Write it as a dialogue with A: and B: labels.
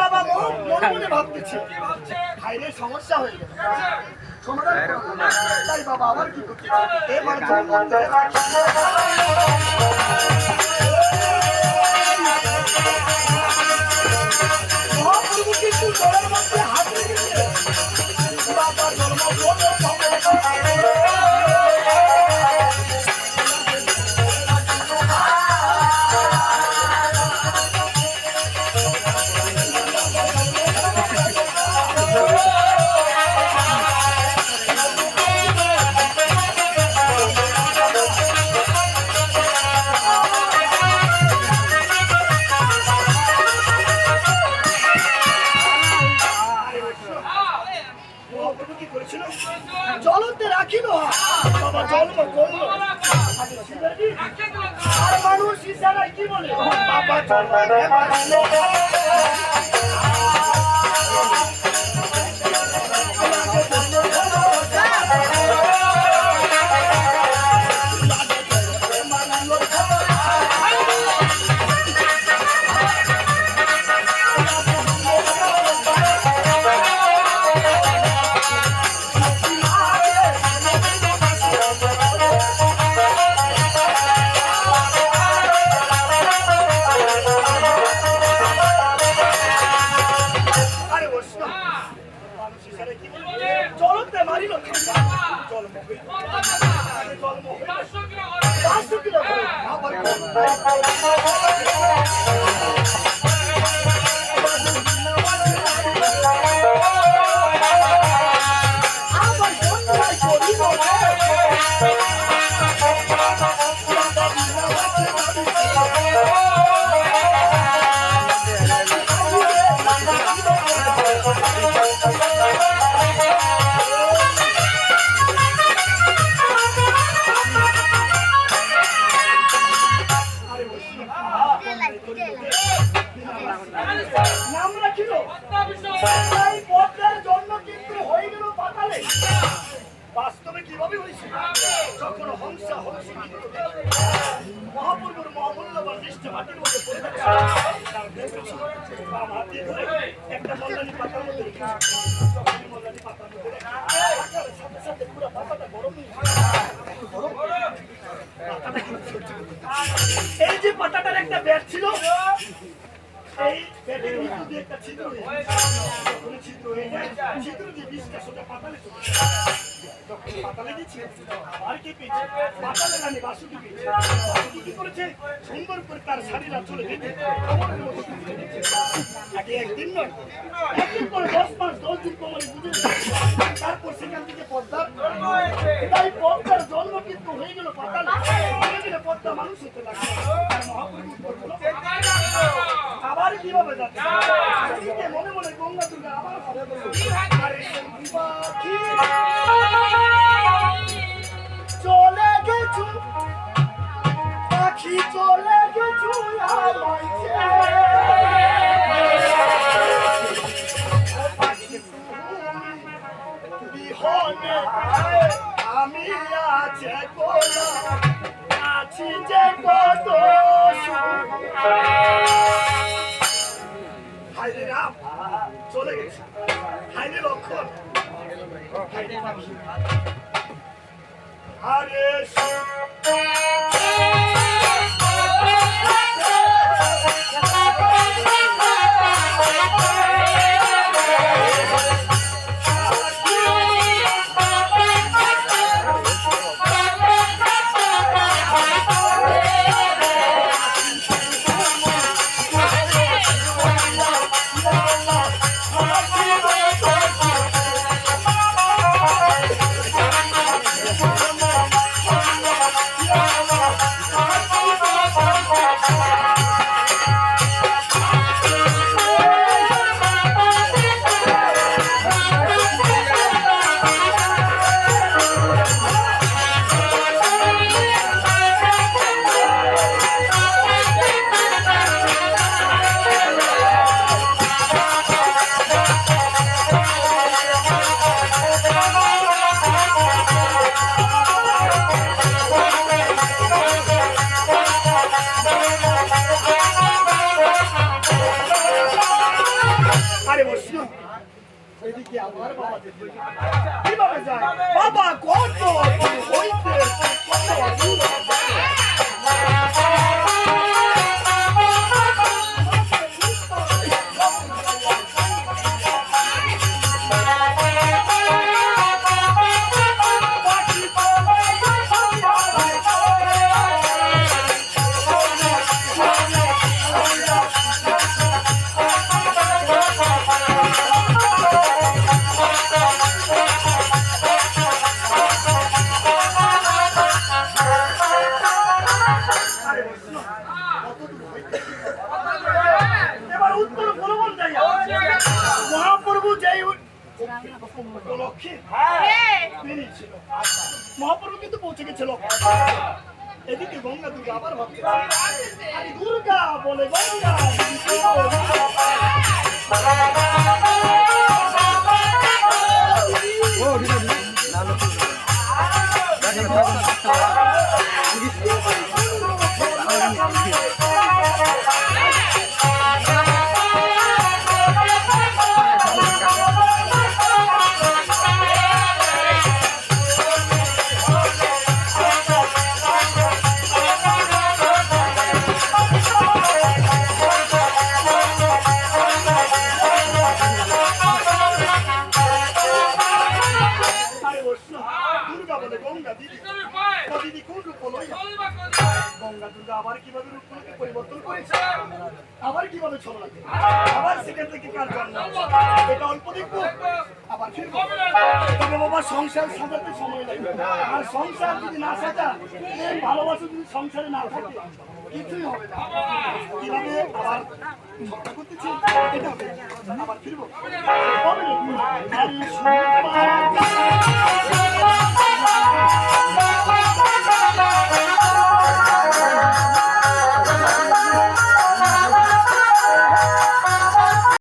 A: বাবা মনে মনে ভাবতেছি ভাইরে সমস্যা হয়ে গেছে সমাধান তাই বাবা আবার কি করতে এবার মহাপ্রভু কিন্তু জলের মধ্যে হাত রেখেছে বাবা জন্ম জলতে রাখিল বাবা জন্ম করল আর মানুষ ইশারায় কি বলে বাবা জন্ম জলতে মারিল নাম রাখিল এই পদ্মার জন্য কিন্তু হয়ে গেল পাতালে বাস্তবে কিভাবে হয়েছে যখন হংসা হংসী মহাপ্রভুর মহামূল্যবান দৃষ্টি মাটির মধ্যে পড়ে একটা মল্লানি পাতার মধ্যে মল্লানি পাতার মধ্যে সাথে সাথে পুরো পাতাটা গরম এই যে পাতাটার একটা ব্যাট ছিল এই ব্যাটের ভিতর দিয়ে একটা ছিদ্র হয়ে যায় ছিদ্র দিয়ে বিষটা সোজা পাতালে চলে যখন পাতালে দিচ্ছি আর কি পেয়েছে পাতালে রানী বাসুকি পেয়েছে বাসুকি কি করেছে সুন্দর করে তার শাড়িরা চলে যেতে আগে একদিন নয় একদিন করে 10 মাস 10 দিন কোমরে বুঝে তারপর সেখান থেকে পদ্মা তাই পদ্মার জন্ম কিন্তু হয়ে গেল পাতালে হয়ে গেলে পদ্মা মানুষ হতে লাগলো মহাপ্রভু আবার কিভাবে যাচ্ছে মনে মনে গঙ্গা দুর্গা আবার চলে গেছু পাখি চলে গেছু বিহনে আমি আছে কোলা আছি যে কত হাইরে রাম চলে গেছে হাইরে লক্ষণ আরে Yeah. আমার বাবা যেতে কিভাবে যায় বাবা কত হইতে কত দূর এবার উত্তর বলবো যাই মহাপ্রভু যেই লক্ষ্মী বেরিয়েছিল মহাপ্রভু কিন্তু পৌঁছে গেছিল এদিকে গঙ্গা দুর্গা আবার ভাবছে আরে দুর্গা বলে গঙ্গা দুর্গা বলে গঙ্গা দিদি দিদি কোন রূপ হলো গঙ্গা দুর্গা আবার কিভাবে রূপকে পরিবর্তন করেছে আবার কিভাবে ছড়াতে আবার সেখান থেকে কার জন্ম এটা অল্প দেখবো আবার ফিরবো তবে বাবা সংসার সাজাতে সময় লাগবে আর সংসার যদি না সাজা ভালোবাসা যদি সংসারে না থাকে কিছুই হবে না কিভাবে আবার ঝগড়া করতেছি এটা হবে আবার ফিরবো হবে না